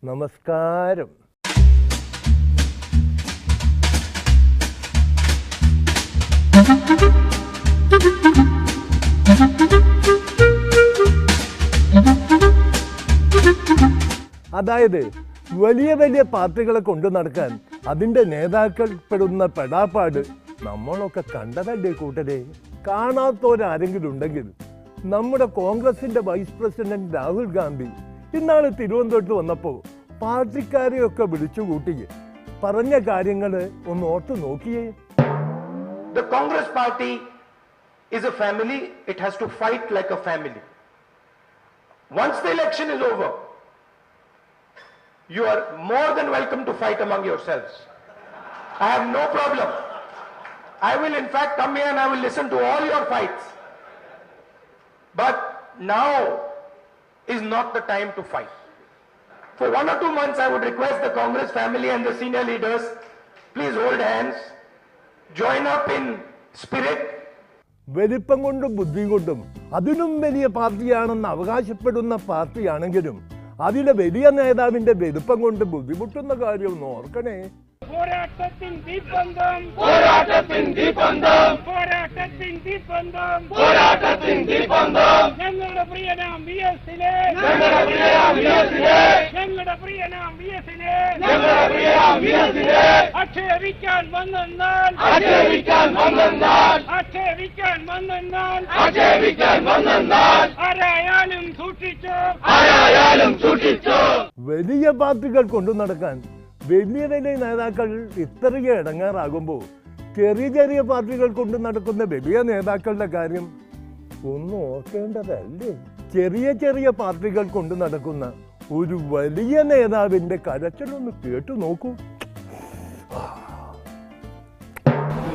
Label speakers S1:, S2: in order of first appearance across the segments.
S1: നമസ്കാരം. അതായത് വലിയ വലിയ പാർട്ടികളെ കൊണ്ടു നടക്കാൻ അതിൻ്റെ നേതാക്കൾ പെടുന്ന പെടാപ്പാട് നമ്മളൊക്കെ കണ്ടതല്ലേ കൂട്ടരെ. കാണാത്തവരാരെങ്കിലും ഉണ്ടെങ്കിൽ നമ്മുടെ കോൺഗ്രസിന്റെ വൈസ് പ്രസിഡന്റ് രാഹുൽ ഗാന്ധി ഇന്നാള് തിരുവനന്തപുരത്ത് വന്നപ്പോൾ പാർട്ടിക്കാരെയൊക്കെ വിളിച്ചുകൂട്ടി പറഞ്ഞ കാര്യങ്ങൾ ഒന്ന് ഓർത്തു നോക്കിയേ.
S2: The Congress party is a family. It has to fight like a family. Once the election is over, you are more than welcome to fight among yourselves. I have no problem. I will in fact come here and I will listen to all your fights. But now is not the time to fight. For 1 or 2 months I would request the Congress family and the senior leaders, please hold hands, join up in spirit.
S1: വലിപ്പം കൊണ്ടും ബുദ്ധി കൊണ്ടും അതിനും വലിയ പാർട്ടിയാണെന്ന് അവകാശപ്പെടുന്ന പാർട്ടിയാണെങ്കിലും അതിലെ വലിയ നേതാവിന്റെ വലിപ്പം കൊണ്ട് ബുദ്ധിമുട്ടുന്ന കാര്യം ഒന്ന് ഓർക്കണേ.
S3: പോരാട്ടത്തിൻ ദീപന്തം, പോരാട്ടത്തിൻ ദീപന്തം, പോരാട്ടത്തിൻ ദീപന്തം, പോരാട്ടത്തിൻ ദീപന്തം. ഞങ്ങളുടെ പ്രിയനാം വിഎസിലെ, ഞങ്ങളുടെ പ്രിയനാം വിഎസിലെ, ഞങ്ങളുടെ പ്രിയനാം വിഎസിലെ, ഞങ്ങളുടെ പ്രിയനാം വിഎസിലെ ആക്ഷേപിക്കാൻ വന്നാൽ, ആക്ഷേപിക്കാൻ വന്നാൽ, ആക്ഷേപിക്കാൻ വന്നാൽ, ആക്ഷേപിക്കാൻ വന്നാൽ ആരായാലും സൂക്ഷിച്ചു, ആരായാലും സൂക്ഷിച്ചു.
S1: വലിയ പാർട്ടികൾ കൊണ്ടു നടക്കാൻ വലിയ വലിയ നേതാക്കൾ ഇത്രയും ഇടങ്ങാറാകുമ്പോൾ ചെറിയ ചെറിയ പാർട്ടികൾ കൊണ്ട് നടക്കുന്ന വലിയ നേതാക്കളുടെ കാര്യം ഒന്ന് ഓർക്കേണ്ടതല്ലേ. ചെറിയ ചെറിയ പാർട്ടികൾ കൊണ്ട് നടക്കുന്ന ഒരു വലിയ നേതാവിന്റെ കരച്ചിലൊന്ന് കേട്ടു നോക്കൂ.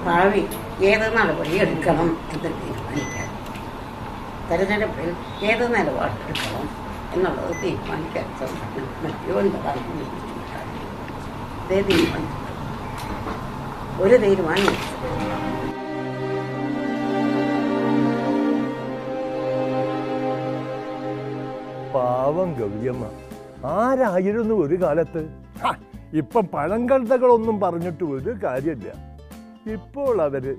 S4: ഭാവി ഏത് നടപടി എടുക്കണം എന്ന് തീരുമാനിക്കാൻ, തെരഞ്ഞെടുപ്പിൽ ഏത് നിലപാടെടുക്കണം എന്നുള്ളത് തീരുമാനിക്കാൻ ഒരു തീരുമാനം.
S1: പാവം ഗൗരിയമ്മ ആരായിരുന്നു ഒരു കാലത്ത്. ഇപ്പം പഴങ്കഥകളൊന്നും പറഞ്ഞിട്ട് ഒരു കാര്യമില്ല. ഇപ്പോൾ അവര്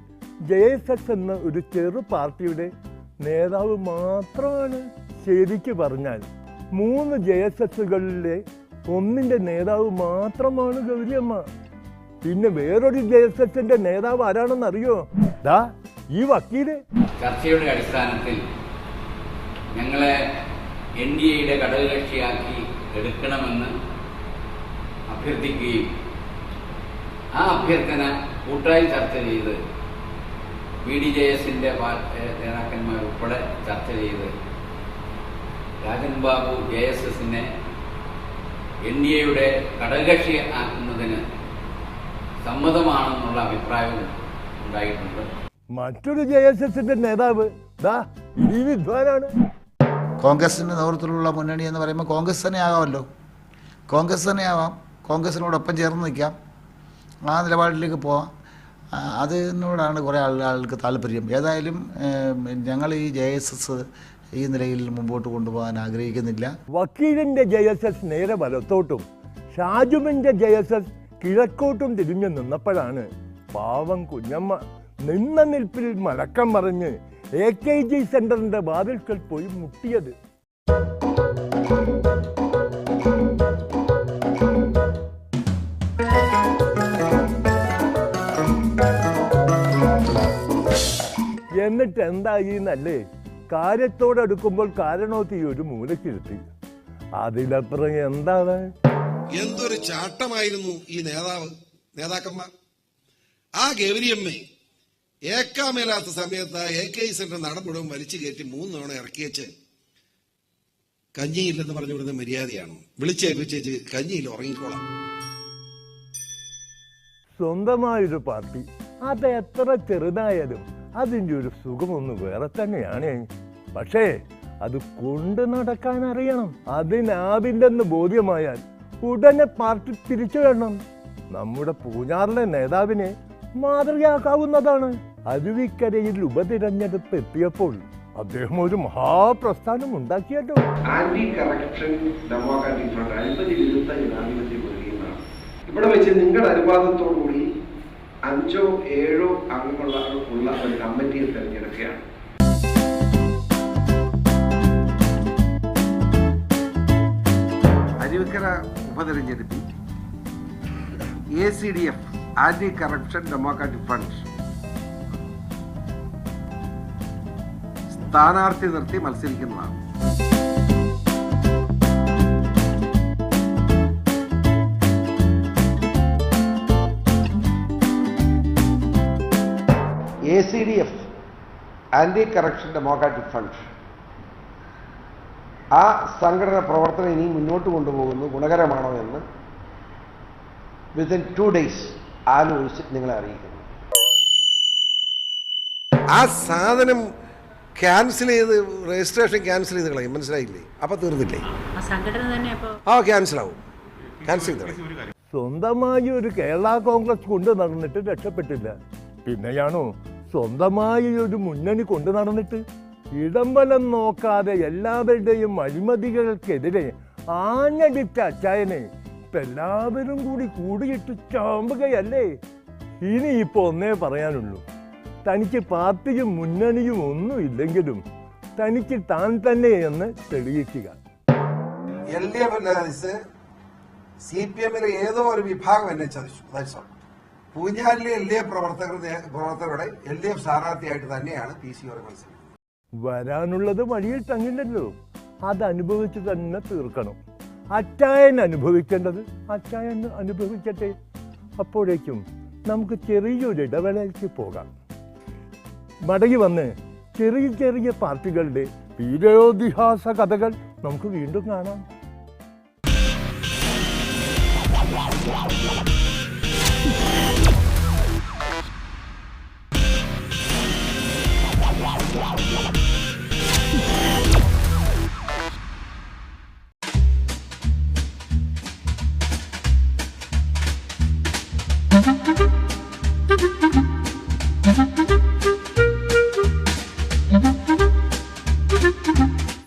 S1: JSS എന്ന ഒരു ചെറു പാർട്ടിയുടെ നേതാവ് മാത്രമാണ്. ശരിക്ക് പറഞ്ഞാൽ 3 JSSകളിലെ ഒന്നിന്റെ നേതാവ് മാത്രമാണ് ഗൗരിയമ്മ. പിന്നെ വേറൊരു JSSന്റെ നേതാവ് ആരാണെന്ന് അറിയോ? ഈ വക്കീല്.
S5: ചർച്ചയുടെ അടിസ്ഥാനത്തിൽ ഞങ്ങളെ NDAയുടെ ഘടകകക്ഷിയാക്കി എടുക്കണമെന്ന് അഭ്യർത്ഥിക്കുകയും ആ അഭ്യർത്ഥന കൂട്ടായി ചർച്ച ചെയ്ത് BDJSന്റെ നേതാക്കന്മാർ ഉൾപ്പെടെ ചർച്ച ചെയ്ത് രാജൻ ബാബു JSSനെ NDAയുടെ ഘടകകക്ഷി ആക്കുന്നതിന് സമ്മതമാണെന്നുള്ള അഭിപ്രായവും ഉണ്ടായിട്ടുണ്ട്.
S1: മറ്റൊരു JSSന്റെ നേതാവ് വിദ്വാനാണ്.
S6: കോൺഗ്രസിൻ്റെ നേതൃത്വത്തിലുള്ള മുന്നണി എന്ന് പറയുമ്പോൾ കോൺഗ്രസ് തന്നെ ആകാമല്ലോ. കോൺഗ്രസ് തന്നെ ആവാം, കോൺഗ്രസിനോടൊപ്പം ചേർന്ന് നിൽക്കാം, ആ നിലപാടിലേക്ക് പോവാം. അതിനോടാണ് കുറേ ആളുകൾക്ക് താല്പര്യം. ഏതായാലും ഞങ്ങൾ ഈ JSS ഈ നിലയിൽ മുമ്പോട്ട് കൊണ്ടുപോകാൻ ആഗ്രഹിക്കുന്നില്ല.
S1: വക്കീലിന്റെ JSS നേരെ വലത്തോട്ടും ഷാജുവിന്റെ JSS കിഴക്കോട്ടും തിരിഞ്ഞു നിന്നപ്പോഴാണ് പാവം കുഞ്ഞമ്മ നിന്ന നിൽപ്പിൽ മലക്കം മറിഞ്ഞ് AKG സെന്ററിന്റെ വാതിൽക്കൽ പോയി മുട്ടിയത്. എന്നിട്ട് എന്തായി എന്നല്ലേ, കാര്യത്തോടെടുക്കുമ്പോൾ കാരണോത്തി ഒരു മൂലക്കിരുത്തി. അതിലപ്പുറം എന്താണ്?
S7: എന്തൊരു ചാട്ടമായിരുന്നു ഈ നേതാക്കന്മാർ. ആ ഗൗരിയമ്മ ഏക്കാമേലാത്ത സമയത്ത് AKG സെന്റർ നടപടിയും വലിച്ചു കയറ്റി 3 തവണ ഇറക്കിയച്ച് കഞ്ഞിയില്ലെന്ന് പറഞ്ഞു വിടുന്ന മര്യാദയാണ്. വിളിച്ചേൽപ്പിച്ചേച്ച് കഞ്ഞിയിൽ ഉറങ്ങിക്കോളാം.
S1: സ്വന്തമായൊരു പാർട്ടി അത് എത്ര ചെറുതായാലും അതിൻ്റെ ഒരു സുഖമൊന്ന് വേറെ തന്നെയാണ്. പക്ഷേ അത് കൊണ്ടു നടക്കാൻ അറിയണം. അതിനാവില്ലെന്ന് ബോധ്യമായാൽ ഉടനെ പാർട്ടി തിരിച്ചു വേണം. നമ്മുടെ പൂഞ്ഞാറിലെ നേതാവിനെ മാതൃകയാക്കാവുന്നതാണ്. അരുവിക്കരയിൽ ഉപതിരഞ്ഞെടുപ്പ് എത്തിയപ്പോൾ അദ്ദേഹം ഒരു മഹാപ്രസ്ഥാനം ഉണ്ടാക്കിയല്ലോ.
S8: ആന്റി കറപ്ഷൻ ഡെമോക്രാറ്റിക് ഫ്രണ്ട്, അഴിമതി വിരുദ്ധ ജനാധിപത്യ മുന്നണിയെന്നാണ്. ഇവിടെ വെച്ച് നിങ്ങളുടെ അനുവാദത്തോടുകൂടി 5 or 7 അംഗങ്ങളുള്ള ഒരു കമ്മിറ്റിയെ തെരഞ്ഞെടുക്കുകയാണ്. അരുവിക്കര ഉപതെരഞ്ഞെടുപ്പിൽ ACDF anti corruption democratic front സ്ഥാനാർത്ഥി നിർത്തി മത്സരിക്കുന്നതാണ്. ACDF anti corruption democratic front ആ സംഘടന പ്രവർത്തനം ഇനി മുന്നോട്ട് കൊണ്ടുപോകുന്നു ഗുണകരമാണോ എന്ന് വിത്തിൻ 2 days ആലോചിച്ച് നിങ്ങളെ അറിയിക്കുന്നു.
S7: ആ സാധനം ക്യാൻസൽ ചെയ്ത് രജിസ്ട്രേഷൻ ക്യാൻസൽ ചെയ്ത് കളയും, മനസ്സിലായില്ലേ? അപ്പൊ തീർന്നില്ലേ? ക്യാൻസൽ ആവും, ക്യാൻസൽ ചെയ്ത്.
S1: സ്വന്തമായി ഒരു കേരള കോൺഗ്രസ് കൊണ്ട് നടന്നിട്ട് രക്ഷപ്പെട്ടില്ല, പിന്നെയാണോ സ്വന്തമായി ഒരു മുന്നണി കൊണ്ടു നടന്നിട്ട് ഇടംബലം നോക്കാതെ എല്ലാവരുടെയും അഴിമതികൾക്കെതിരെ ആഞ്ഞടിച്ച അച്ചായനെ ഇപ്പൊ എല്ലാവരും കൂടിയിട്ട് ചാമ്പുകയല്ലേ. ഇനിയിപ്പോ ഒന്നേ പറയാനുള്ളൂ, തനിക്ക് പാർട്ടിയും മുന്നണിയും ഒന്നും ഇല്ലെങ്കിലും തനിക്ക് താൻ തന്നെ എന്ന് തെളിയിക്കുക.
S7: LDF CPM ഏതോ ഒരു വിഭാഗം എന്നെ ചതിച്ചു. പൂഞ്ഞാലിലെ LDF പ്രവർത്തകരുടെ LDF സ്ഥാനാർത്ഥിയായിട്ട് തന്നെയാണ് PC മത്സരം.
S1: വരാനുള്ളത് വഴിയിൽ തങ്ങില്ലല്ലോ, അത് അനുഭവിച്ച് തന്നെ തീർക്കണം. അച്ചായൻ അനുഭവിക്കേണ്ടത് അച്ചായൻ അനുഭവിക്കട്ടെ. അപ്പോഴേക്കും നമുക്ക് ചെറിയൊരു ഇടവേളയ്ക്ക് പോകാം. മടങ്ങി വന്ന് ചെറിയ ചെറിയ പാർട്ടികളുടെ വീരോതിഹാസ കഥകൾ നമുക്ക് വീണ്ടും കാണാം.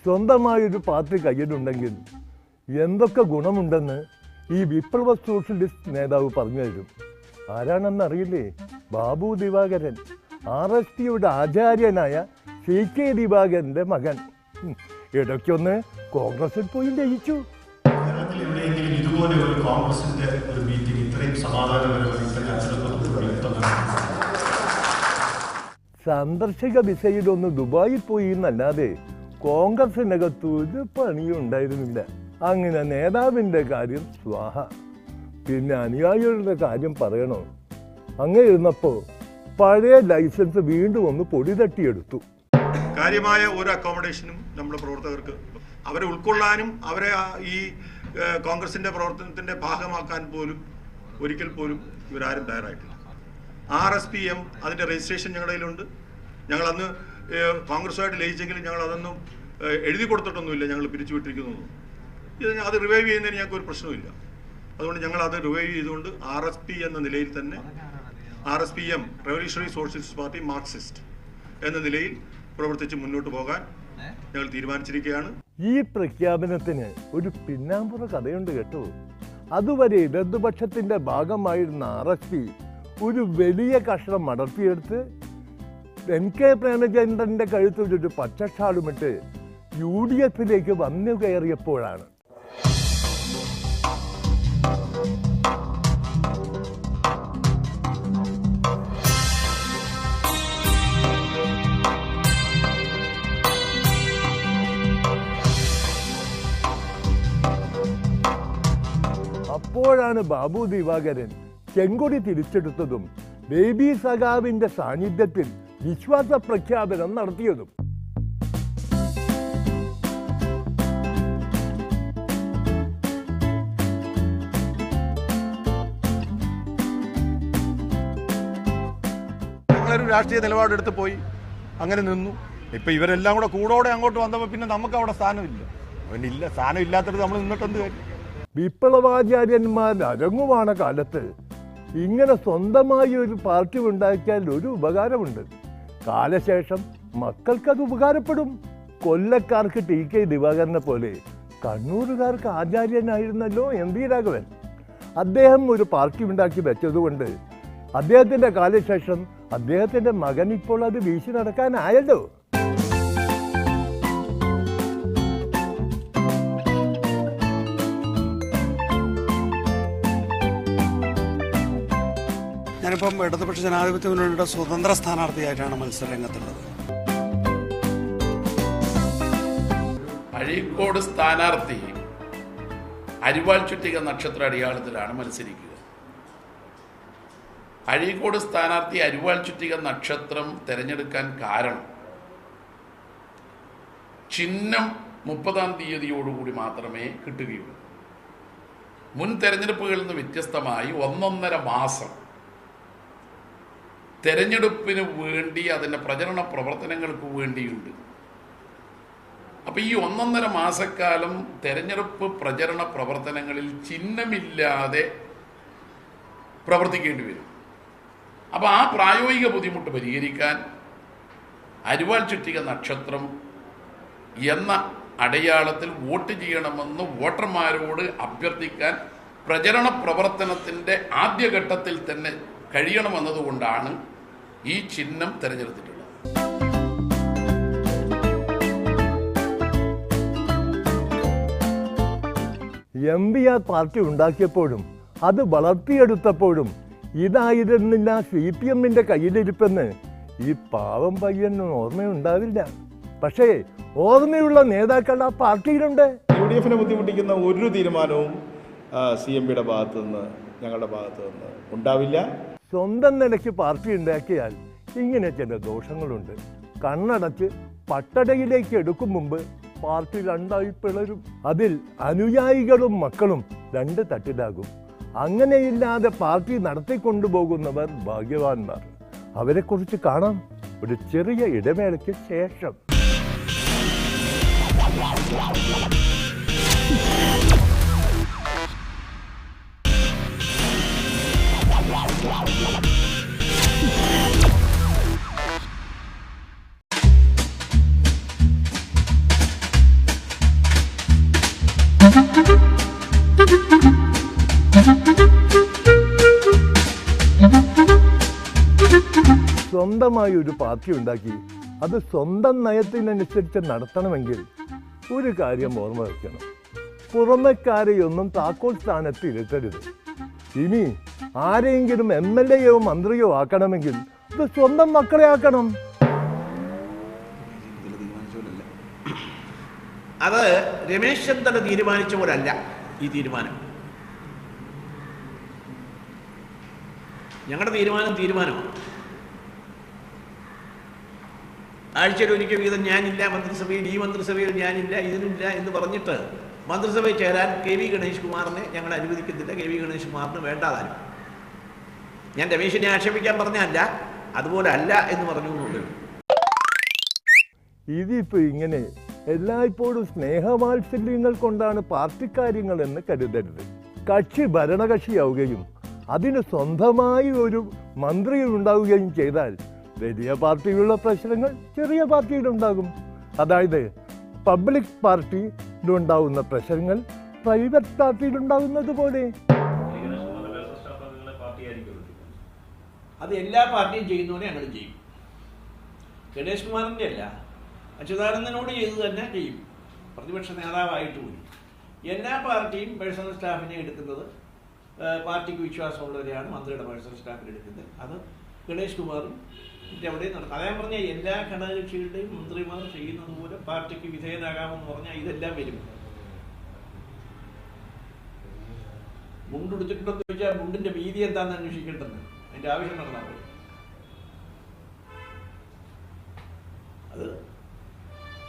S1: സ്വന്തമായൊരു പാർട്ടി കയ്യിലുണ്ടെങ്കിൽ എന്തൊക്കെ ഗുണമുണ്ടെന്ന് ഈ വിപ്ലവ സോഷ്യലിസ്റ്റ് നേതാവ് പറഞ്ഞു തരും. ആരാണെന്നറിയില്ലേ? ബാബു ദിവാകരൻ, RSPയുടെ ആചാര്യനായ CK ദിവാകരൻ്റെ മകൻ. ഇടയ്ക്കൊന്ന് കോൺഗ്രസിൽ പോയി ലയിച്ചു.
S9: ഇതുപോലെ ഒരു കോൺഗ്രസിന്റെ ഒരു മീറ്റിംഗ് ഇത്രയും സമാധാനപരമായി
S1: സന്ദർശക വിസയിലൊന്ന് ദുബായിൽ പോയി എന്നല്ലാതെ കോൺഗ്രസിനകത്ത് ഒരു പണിയും ഉണ്ടായിരുന്നില്ല. അങ്ങനെ നേതാവിൻ്റെ കാര്യം സ്വാഹ. പിന്നെ അനുയായികളുടെ കാര്യം പറയണോ? അങ്ങനെ ഇരുന്നപ്പോൾ പഴയ ലൈസൻസ് വീണ്ടും ഒന്ന് പൊടി തട്ടിയെടുത്തു.
S10: കാര്യമായ ഒരു അക്കോമഡേഷനും നമ്മുടെ പ്രവർത്തകർക്ക് അവരെ ഉൾക്കൊള്ളാനും അവരെ ഈ കോൺഗ്രസിന്റെ പ്രവർത്തനത്തിന്റെ ഭാഗമാക്കാൻ പോലും ഒരിക്കൽ പോലും ഇവരാരും തയ്യാറായിട്ടില്ല. RSPM അതിന്റെ രജിസ്ട്രേഷൻ ഞങ്ങളുടെ കയ്യിലുണ്ട്. ഞങ്ങൾ അന്ന് കോൺഗ്രസുമായിട്ട് ലയിച്ചെങ്കിലും ഞങ്ങൾ അതൊന്നും എഴുതി കൊടുത്തിട്ടൊന്നുമില്ല, ഞങ്ങൾ പിരിച്ചുവിട്ടിരിക്കുന്നു. അത് റിവൈവ് ചെയ്യുന്നതിന് ഞങ്ങൾക്ക് ഒരു പ്രശ്നമില്ല. അതുകൊണ്ട് ഞങ്ങൾ അത് റിവൈവ് ചെയ്തുകൊണ്ട് RSP എന്ന നിലയിൽ തന്നെ RSPM revolutionary socialist party Marxist എന്ന നിലയിൽ പ്രവർത്തിച്ച് മുന്നോട്ട് പോകാൻ ഞങ്ങൾ തീരുമാനിച്ചിരിക്കുകയാണ്.
S1: ഈ പ്രഖ്യാപനത്തിന് ഒരു പിന്നാമ്പുറ കഥയുണ്ട് കേട്ടോ. അതുവരെ ഇടതുപക്ഷത്തിന്റെ ഭാഗമായിരുന്ന RSP ഒരു വലിയ കഷ്ണം അടർത്തിയെടുത്ത് NK പ്രേമചന്ദ്രന്റെ കഴുത്തൊരു പച്ചഷാളുമിട്ട് UDFിലേക്ക് വന്നു കയറിയപ്പോഴാണ് ബാബു ദിവാകരൻ ചെങ്കൊടി തിരിച്ചെടുത്തതും ബേബി സഖാവിന്റെ സാന്നിധ്യത്തിൽ വിശ്വാസ പ്രഖ്യാപനം നടത്തിയതും.
S10: ഞങ്ങളൊരു രാഷ്ട്രീയ നിലപാടെടുത്ത് പോയി അങ്ങനെ നിന്നു. ഇപ്പൊ ഇവരെല്ലാം കൂടെ അങ്ങോട്ട് വന്നപ്പോൾ പിന്നെ നമുക്ക് അവിടെ സ്ഥാനമില്ല. അവനില്ല, സ്ഥാനം ഇല്ലാത്തത് നമ്മൾ നിന്നിട്ടെന്ത് കാര്യം?
S1: വിപ്ലവാചാര്യന്മാർ അരങ്ങുവാണ കാലത്ത് ഇങ്ങനെ സ്വന്തമായി ഒരു പാർട്ടി ഉണ്ടാക്കിയാൽ ഒരു ഉപകാരമുണ്ട്. കാലശേഷം മക്കൾക്കത് ഉപകാരപ്പെടും. കൊല്ലക്കാർക്ക് ടി.കെ. ദിവാകരനെ പോലെ കണ്ണൂരുകാർക്ക് ആചാര്യനായിരുന്നല്ലോ എം.വി. രാഘവൻ. അദ്ദേഹം ഒരു പാർട്ടി ഉണ്ടാക്കി വെച്ചതുകൊണ്ട് അദ്ദേഹത്തിൻ്റെ കാലശേഷം അദ്ദേഹത്തിൻ്റെ മകൻ ഇപ്പോൾ അത് വീശി നടക്കാനായല്ലോ.
S11: ഞാനിപ്പം ഇടതുപക്ഷ ജനാധിപത്യ മുന്നണിയുടെ സ്വതന്ത്ര സ്ഥാനാർത്ഥിയായിട്ടാണ് മത്സരരംഗത്തുള്ളത്.
S12: അഴീക്കോട് സ്ഥാനാർത്ഥി അരിവാൾ ചുറ്റിക നക്ഷത്ര അടയാളത്തിലാണ് മത്സരിക്കുക. അഴീക്കോട് സ്ഥാനാർത്ഥി അരിവാൾ ചുറ്റിക നക്ഷത്രം തിരഞ്ഞെടുക്കാൻ കാരണം ചിഹ്നം 30-ാം തീയതിയോടുകൂടി മാത്രമേ കിട്ടുകയുള്ളൂ. മുൻ തെരഞ്ഞെടുപ്പുകളിൽ നിന്ന് വ്യത്യസ്തമായി 1.5 മാസം തെരഞ്ഞെടുപ്പിന് വേണ്ടി അതിൻ്റെ പ്രചരണ പ്രവർത്തനങ്ങൾക്ക് വേണ്ടിയുണ്ട്. അപ്പോൾ ഈ 1.5 മാസക്കാലം തെരഞ്ഞെടുപ്പ് പ്രചരണ പ്രവർത്തനങ്ങളിൽ ചിഹ്നമില്ലാതെ പ്രവർത്തിക്കേണ്ടി വരും. അപ്പോൾ ആ പ്രായോഗിക ബുദ്ധിമുട്ട് പരിഹരിക്കാൻ അരിവാൾ ചുറ്റിക നക്ഷത്രം എന്ന അടയാളത്തിൽ വോട്ട് ചെയ്യണമെന്ന് വോട്ടർമാരോട് അഭ്യർത്ഥിക്കാൻ പ്രചരണ പ്രവർത്തനത്തിൻ്റെ ആദ്യഘട്ടത്തിൽ തന്നെ കഴിയണമെന്നതുകൊണ്ടാണ് ഈ ചിഹ്നം തിരഞ്ഞെടുത്തിട്ടുള്ളത്.
S1: എം.വി.ആർ പാർട്ടി ഉണ്ടാക്കിയപ്പോഴും അത് വളർത്തിയെടുത്തപ്പോഴും ഇതായിരുന്നില്ല CPM-ന്റെ കയ്യിലിരിപ്പെന്ന് ഈ പാവം പയ്യന് ഓർമ്മയുണ്ടാവില്ല. പക്ഷേ ഓർമ്മയുള്ള നേതാക്കൾ ആ പാർട്ടിയിലുണ്ട്.
S13: UDF-നെ ബുദ്ധിമുട്ടിക്കുന്ന ഒരു തീരുമാനവും CMPയുടെ ഭാഗത്തു നിന്ന് ഞങ്ങളുടെ ഭാഗത്തു നിന്ന് ഉണ്ടാവില്ല.
S1: സ്വന്തം നിലയ്ക്ക് പാർട്ടി ഉണ്ടാക്കിയാൽ ഇങ്ങനെ ചില ദോഷങ്ങളുണ്ട്. കണ്ണടച്ച് പട്ടടയിലേക്ക് എടുക്കും മുമ്പ് പാർട്ടി രണ്ടായി പിളരും. അതിൽ അനുയായികളും മക്കളും 2 തട്ടിലാകും. അങ്ങനെയില്ലാതെ പാർട്ടി നടത്തിക്കൊണ്ടുപോകുന്നവർ ഭാഗ്യവാന്മാർ. അവരെക്കുറിച്ച് കാണാം ഒരു ചെറിയ ഇടവേളയ്ക്ക് ശേഷം. സ്വന്തമായി ഒരു പാർട്ടി ഉണ്ടാക്കി അത് സ്വന്തം നയത്തിനനുസരിച്ച് നടത്തണമെങ്കിൽ ഒരു കാര്യം ഓർമ്മ വയ്ക്കണം. പുറമക്കാരെയൊന്നും താക്കോൽ സ്ഥാനത്ത് ഇരുത്തരുത്. ഇനി ആരെങ്കിലും MLA-യോ മന്ത്രിയോ ആക്കണമെങ്കിൽ ഇത് സ്വന്തം മക്കളെ ആക്കണം.
S14: അത് രമേശ് ചെന്നിത്തല തീരുമാനിച്ച പോലല്ല ഈ തീരുമാനം. ഞങ്ങളുടെ തീരുമാനമാണ്. ആഴ്ചയിൽ ഒരിക്കൽ വീതം ഞാനില്ല മന്ത്രിസഭയിൽ, ഈ മന്ത്രിസഭയിൽ ഞാനില്ല, ഇതിനില്ല എന്ന് പറഞ്ഞിട്ട് മന്ത്രിസഭയിൽ ചേരാൻ KV ഗണേഷ് കുമാറിനെ ഞങ്ങൾ അനുവദിക്കുന്നില്ല. KV ഗണേഷ് കുമാറിന് വേണ്ടാതാനും. ഞാൻ രമേശിനെ ആക്ഷേപിക്കാൻ പറഞ്ഞല്ല, അതുപോലെ അല്ല എന്ന് പറഞ്ഞുകൊണ്ടുള്ളൂ.
S1: ഇതിപ്പോ ഇങ്ങനെ എല്ലായ്പ്പോഴും സ്നേഹവാത്സല്യങ്ങൾ കൊണ്ടാണ് പാർട്ടി കാര്യങ്ങൾ എന്ന് കരുതരുത്. കക്ഷി ഭരണകക്ഷിയാവുകയും അതിന് സ്വന്തമായി ഒരു മന്ത്രി ഉണ്ടാവുകയും ചെയ്താൽ വലിയ പാർട്ടിയിലുള്ള പ്രശ്നങ്ങൾ ചെറിയ പാർട്ടിയിലുണ്ടാകും. അതായത് പബ്ലിക് പാർട്ടിയിലുണ്ടാവുന്ന പ്രശ്നങ്ങൾ പ്രൈവറ്റ് പാർട്ടിയിലുണ്ടാകുന്നത് പോലെ.
S14: അത് എല്ലാ പാർട്ടിയും ചെയ്യുന്നവരെ ഞങ്ങൾ ചെയ്യും. ഗണേഷ് കുമാറിൻ്റെ അല്ല, അച്യുതാനന്ദനോട് ചെയ്തു തന്നെ ചെയ്യും. പ്രതിപക്ഷ നേതാവായിട്ട് കൂടി എല്ലാ പാർട്ടിയും പേഴ്സണൽ സ്റ്റാഫിനെ എടുക്കുന്നത് പാർട്ടിക്ക് വിശ്വാസമുള്ളവരെയാണ് മന്ത്രിയുടെ പേഴ്സണൽ സ്റ്റാഫിനെ എടുക്കുന്നത്. അത് ഗണേഷ് കുമാറും അവിടെ നടക്കും. അതായത് പറഞ്ഞാൽ എല്ലാ ഘടകകക്ഷികളുടെയും മന്ത്രിമാർ ചെയ്യുന്നത് പോലെ പാർട്ടിക്ക് വിധേയനാകാമെന്ന് പറഞ്ഞാൽ ഇതെല്ലാം വരും. മുണ്ടെടുത്തിട്ടുണ്ടെന്ന് ചോദിച്ചാൽ മുണ്ടിന്റെ വീതി എന്താണെന്ന് അന്വേഷിക്കേണ്ടത്, അതിന്റെ ആവശ്യം നടന്നാൽ മതി. അത്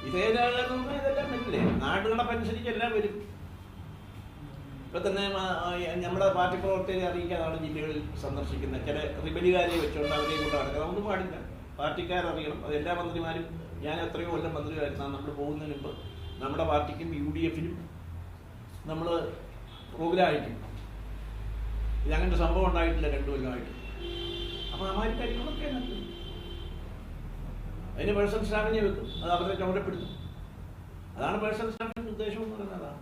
S14: വിധേയനാകാന്ന് ഇതെല്ലാം വരില്ലേ, നാടുകളപ്പനുസരിച്ച് എല്ലാം വരും. ഇപ്പൊ തന്നെ നമ്മുടെ പാർട്ടി പ്രവർത്തകരെ അറിയിക്കാതാണ് ജില്ലകളിൽ സന്ദർശിക്കുന്നത്. ചില റിബലുകാരെ വെച്ചുകൊണ്ട് അവരെ കൊണ്ട് നടക്കുന്നത് ഒന്നും പാടില്ല. പാർട്ടിക്കാരറിയണം. അത് എല്ലാ മന്ത്രിമാരും, ഞാൻ എത്രയോ കൊല്ലം മന്ത്രിമായിരുന്നാണ്, നമ്മൾ പോകുന്നതിന് മുമ്പ് നമ്മുടെ പാർട്ടിക്കും UDF-നും നമ്മൾ പ്രോഗ്രാം അയക്കും. ഇതങ്ങനത്തെ സംഭവം ഉണ്ടായിട്ടില്ല 2 കൊല്ലമായിട്ട്. അപ്പോൾ ആ മാതിരി കാര്യങ്ങളൊക്കെ നടക്കും. അതിന് പേഴ്സണൽ സ്റ്റാഫിനെ വെക്കും, അത് അവരെ ചുമതലപ്പെടുത്തും. അതാണ് പേഴ്സണൽ സ്റ്റാഫിൻ്റെ ഉദ്ദേശം എന്ന് പറയുന്നത്. അതാണ്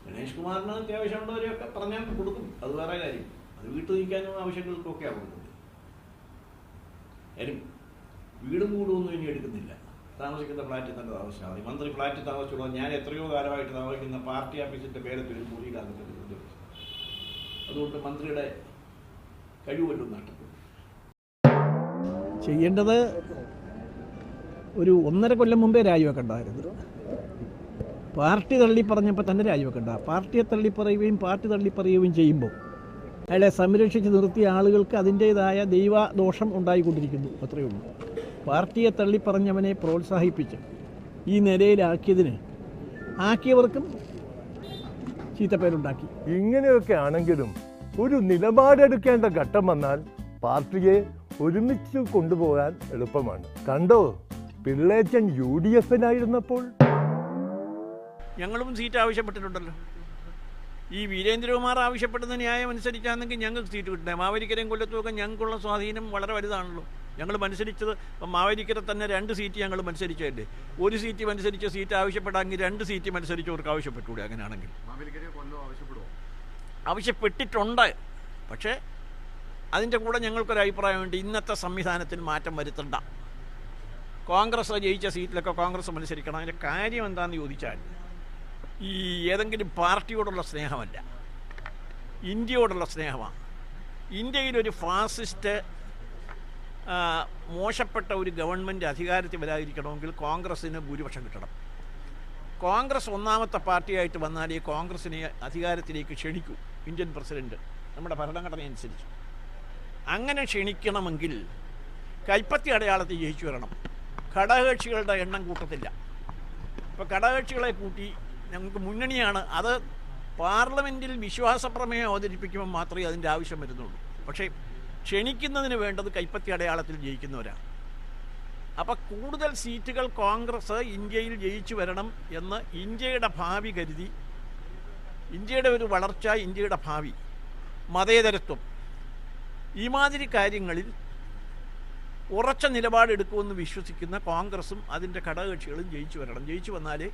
S14: ഗണേഷ് കുമാറിന് അത്യാവശ്യമുള്ളവരെയൊക്കെ പറഞ്ഞാൽ കൊടുക്കും, അത് വേറെ കാര്യം. അത് വീട്ടിൽ നിൽക്കാനും ആവശ്യങ്ങൾക്കൊക്കെയാണ് കൊടുക്കുന്നത്. കാര്യം വീടും കൂടുമൊന്നും ഇനി എടുക്കുന്നില്ല. താമസിക്കുന്ന ഫ്ലാറ്റിൽ തന്നെ താമസിച്ചാൽ മതി. മന്ത്രി ഫ്ലാറ്റിൽ താമസിച്ചുള്ള ഞാൻ എത്രയോ കാലമായിട്ട് താമസിക്കുന്ന പാർട്ടി ഓഫീസിൻ്റെ പേരത്തിൽ ഒരു മുറിയിലാകുന്നുണ്ട്. അതുകൊണ്ട് മന്ത്രിയുടെ കഴിവല്ലോ നഷ്ടപ്പെട്ടു.
S15: ചെയ്യേണ്ടത് ഒരു 1.5 കൊല്ലം മുമ്പേ രാജിവെക്കണ്ടായിരുന്നു. പാർട്ടി തള്ളി പറഞ്ഞപ്പോൾ തന്നെ രാജിവെക്കണ്ട. പാർട്ടിയെ തള്ളിപ്പറയുകയും പാർട്ടി തള്ളിപ്പറയുകയും ചെയ്യുമ്പോൾ അയാളെ സംരക്ഷിച്ച് നിർത്തിയ ആളുകൾക്ക് അതിൻ്റേതായ ദൈവദോഷം ഉണ്ടായിക്കൊണ്ടിരിക്കുന്നു, അത്രയേ ഉള്ളൂ. പാർട്ടിയെ തള്ളിപ്പറഞ്ഞവനെ പ്രോത്സാഹിപ്പിച്ച് ഈ നിലയിലാക്കിയതിന് ആക്കിയവർക്കും ചീത്തപ്പേരുണ്ടാക്കി.
S1: ഇങ്ങനെയൊക്കെ ആണെങ്കിലും ഒരു നിലപാടെടുക്കേണ്ട ഘട്ടം വന്നാൽ പാർട്ടിയെ ഒരുമിച്ച് കൊണ്ടുപോകാൻ എളുപ്പമാണ്. കണ്ടോ, പിള്ളേച്ചൻ UDF-നായിരുന്നപ്പോൾ
S14: ഞങ്ങളും സീറ്റ് ആവശ്യപ്പെട്ടിട്ടുണ്ടല്ലോ. ഈ വീരേന്ദ്രകുമാർ ആവശ്യപ്പെടുന്ന ന്യായം അനുസരിച്ചാണെങ്കിൽ ഞങ്ങൾക്ക് സീറ്റ് കിട്ടണേ. മാവേലിക്കരയും കൊല്ലത്തുമൊക്കെ ഞങ്ങൾക്കുള്ള സ്വാധീനം വളരെ വലുതാണല്ലോ. ഞങ്ങൾ മത്സരിച്ചത് ഇപ്പം മാവേലിക്കര തന്നെ 2 സീറ്റ് ഞങ്ങൾ മത്സരിച്ചതല്ലേ. 1 സീറ്റ് മത്സരിച്ച സീറ്റ് ആവശ്യപ്പെടാമെങ്കിൽ 2 സീറ്റ് മത്സരിച്ചവർക്ക് ആവശ്യപ്പെട്ടൂടെ? അങ്ങനെയാണെങ്കിൽ ആവശ്യപ്പെട്ടിട്ടുണ്ട്. പക്ഷേ അതിൻ്റെ കൂടെ ഞങ്ങൾക്കൊരു അഭിപ്രായമുണ്ട്, ഇന്നത്തെ സംവിധാനത്തിൽ മാറ്റം വരുത്തണ്ട. കോൺഗ്രസ് ജയിച്ച സീറ്റിലൊക്കെ കോൺഗ്രസ് മത്സരിക്കണം. അതിൻ്റെ കാര്യം എന്താണെന്ന് ചോദിച്ചാൽ ഈ ഏതെങ്കിലും പാർട്ടിയോടുള്ള സ്നേഹമല്ല, ഇന്ത്യയോടുള്ള സ്നേഹമാണ്. ഇന്ത്യയിലൊരു ഫാസിസ്റ്റ് മോശപ്പെട്ട ഒരു ഗവൺമെൻറ് അധികാരത്തിൽ വരാതിരിക്കണമെങ്കിൽ കോൺഗ്രസ്സിന് ഭൂരിപക്ഷം കിട്ടണം. കോൺഗ്രസ് ഒന്നാമത്തെ പാർട്ടിയായിട്ട് വന്നാലേ കോൺഗ്രസ്സിനെ അധികാരത്തിലേക്ക് ക്ഷണിക്കൂ ഇന്ത്യൻ പ്രസിഡന്റ്, നമ്മുടെ ഭരണഘടന അനുസരിച്ച്. അങ്ങനെ ക്ഷണിക്കണമെങ്കിൽ കൈപ്പത്തി അടയാളത്തിൽ ജയിച്ചു വരണം. ഘടകകക്ഷികളുടെ എണ്ണം കൂട്ടത്തില്ല. ഇപ്പോൾ ഘടകകക്ഷികളെ കൂട്ടി ഞങ്ങൾക്ക് മുന്നണിയാണ്. അത് പാർലമെൻറ്റിൽ വിശ്വാസപ്രമേയം അവതരിപ്പിക്കുമ്പോൾ മാത്രമേ അതിൻ്റെ ആവശ്യം വരുന്നുള്ളൂ. പക്ഷേ ക്ഷണിക്കുന്നതിന് വേണ്ടത് കൈപ്പത്തി അടയാളത്തിൽ ജയിക്കുന്നവരാണ്. അപ്പോൾ കൂടുതൽ സീറ്റുകൾ കോൺഗ്രസ് ഇന്ത്യയിൽ ജയിച്ചു വരണം എന്ന് ഇന്ത്യയുടെ ഭാവി കരുതി, ഇന്ത്യയുടെ ഒരു വളർച്ച, ഇന്ത്യയുടെ ഭാവി, മതേതരത്വം, ഈ മാതിരി കാര്യങ്ങളിൽ ഉറച്ച നിലപാടെടുക്കുമെന്ന് വിശ്വസിക്കുന്ന കോൺഗ്രസും അതിൻ്റെ ഘടകകക്ഷികളും ജയിച്ചു വരണം. ജയിച്ചു വന്നാലേ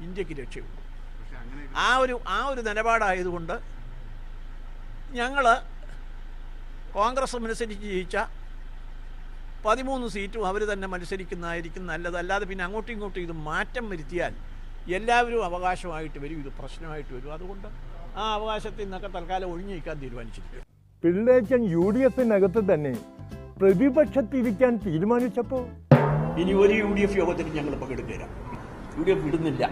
S14: ഇന്ത്യക്ക് രക്ഷയുള്ളൂ. ആ ഒരു നിലപാടായതുകൊണ്ട് ഞങ്ങൾ കോൺഗ്രസ് മത്സരിച്ച് ജയിച്ച 13 സീറ്റും അവർ തന്നെ മത്സരിക്കുന്നതായിരിക്കും നല്ലത്. അല്ലാതെ പിന്നെ അങ്ങോട്ടും ഇങ്ങോട്ടും ഇത് മാറ്റം വരുത്തിയാൽ എല്ലാവരും അവകാശമായിട്ട് വരും, ഇത് പ്രശ്നമായിട്ട് വരും. അതുകൊണ്ട് ആ അവകാശത്തിൽ നിന്നൊക്കെ തൽക്കാലം ഒഴിഞ്ഞു നിൽക്കാൻ തീരുമാനിച്ചിരിക്കുക.
S1: പിള്ളേച്ചൻ UDF-നകത്ത് തന്നെ പ്രതിപക്ഷത്തിരിക്കാൻ തീരുമാനിച്ചപ്പോൾ
S14: ഇനി ഒരു UDF യോഗത്തിന് ഞങ്ങൾ പങ്കെടുക്കില്ല. UDF വിടുന്നില്ല.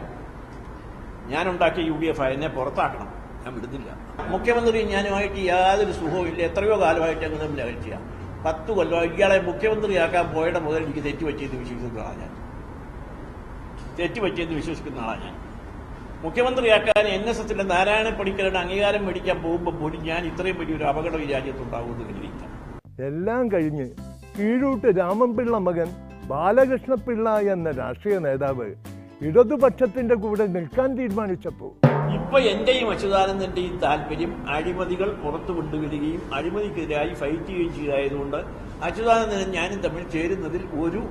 S14: ഞാനുണ്ടാക്കിയ UDF എന്നെ പുറത്താക്കണം, ഞാൻ വിടുന്നില്ല. മുഖ്യമന്ത്രി ഞാനുമായിട്ട് യാതൊരു സുഖവും ഇല്ല. എത്രയോ കാലമായിട്ട് ഞങ്ങൾ തമ്മിൽ അകൽച്ച. 10 കൊല്ലം ഇയാളെ മുഖ്യമന്ത്രിയാക്കാൻ പോയുടെ മുതൽ എനിക്ക് തെറ്റുപറ്റിയെന്ന് വിശ്വസിക്കുന്ന ആളാണ് ഞാൻ. തെറ്റുപറ്റിയെന്ന് വിശ്വസിക്കുന്ന ആളാണ് ഞാൻ. മുഖ്യമന്ത്രിയാക്കാൻ NSSന്റെ നാരായണ പണിക്കരുടെ അംഗീകാരം മേടിക്കാൻ പോകുമ്പോൾ പോലും ഞാൻ ഇത്രയും വലിയൊരു അപകടം ഈ രാജ്യത്തുണ്ടാവുമെന്ന് കരുതിയില്ല.
S1: എല്ലാം കഴിഞ്ഞ് കീഴൂട്ട് രാമൻപിള്ള മകൻ ബാലകൃഷ്ണപിള്ള എന്ന രാഷ്ട്രീയ നേതാവ് ഇടതുപക്ഷത്തിന്റെ കൂടെ നിൽക്കാൻ തീരുമാനിച്ചപ്പോൾ
S14: ഇപ്പൊ എന്റെയും അച്യുതാനന്ദന്റെയും താല്പര്യം അഴിമതികൾ പുറത്തു കൊണ്ടുവരികയും അഴിമതിക്കെതിരായി ഫൈറ്റ് ചെയ്യുകയും ചെയ്തായതുകൊണ്ട് അച്യുതാനന്ദനും ഞാനും തമ്മിൽ ചേരുന്നതിൽ ഒരു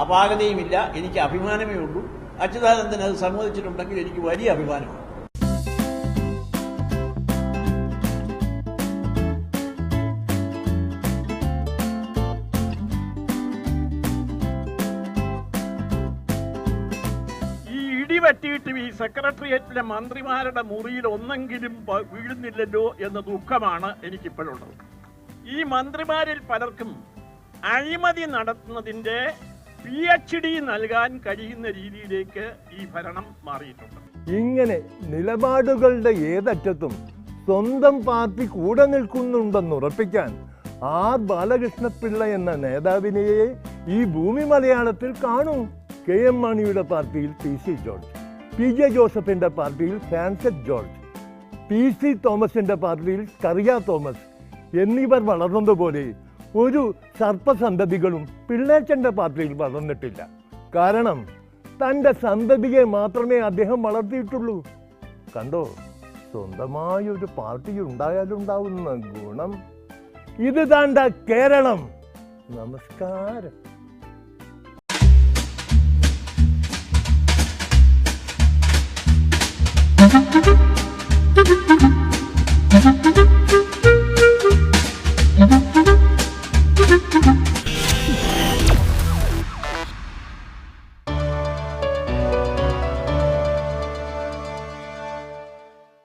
S14: അപാകതയുമില്ല. എനിക്ക് അഭിമാനമേ ഉള്ളൂ. അച്യുതാനന്ദൻ അത് സമ്മതിച്ചിട്ടുണ്ടെങ്കിൽ എനിക്ക് വലിയ അഭിമാനമാണ്. പറ്റിയിട്ട് ഈ സെക്രട്ടേറിയറ്റിലെ മന്ത്രിമാരുടെ മുറിയിൽ ഒന്നെങ്കിലും വീഴുന്നില്ലല്ലോ എന്ന ദുഃഖമാണ് എനിക്കിപ്പോഴുള്ളത്. ഈ മന്ത്രിമാരിൽ പലർക്കും അഴിമതി നടത്തുന്നതിൻ്റെ PhD നൽകാൻ കഴിയുന്ന രീതിയിലേക്ക് ഈ ഭരണം മാറിയിട്ടുണ്ട്.
S1: ഇങ്ങനെ നിലപാടുകളുടെ ഏതറ്റത്തും സ്വന്തം പാർട്ടി കൂടെ നിൽക്കുന്നുണ്ടെന്ന് ഉറപ്പിക്കാൻ R ബാലകൃഷ്ണപിള്ള എന്ന നേതാവിനെയെ ഈ ഭൂമി മലയാളത്തിൽ കാണൂ. KM മാണിയുടെ പാർട്ടിയിൽ PC ജോർജ്, PJ ജോസഫിന്റെ പാർട്ടിയിൽ ഫ്രാൻസിസ് ജോർജ്, PC തോമസിന്റെ പാർട്ടിയിൽ കറിയ തോമസ് എന്നിവർ വളർന്നതുപോലെ ഒരു സർപ്പസന്തതികളും പിള്ളേച്ചന്റെ പാർട്ടിയിൽ വളർന്നിട്ടില്ല. കാരണം തൻ്റെ സന്തതിയെ മാത്രമേ അദ്ദേഹം വളർത്തിയിട്ടുള്ളൂ. കണ്ടോ, സ്വന്തമായൊരു പാർട്ടി ഉണ്ടായാലുണ്ടാവുന്ന ഗുണം. ഇത് താണ്ട കേരളം. നമസ്കാരം.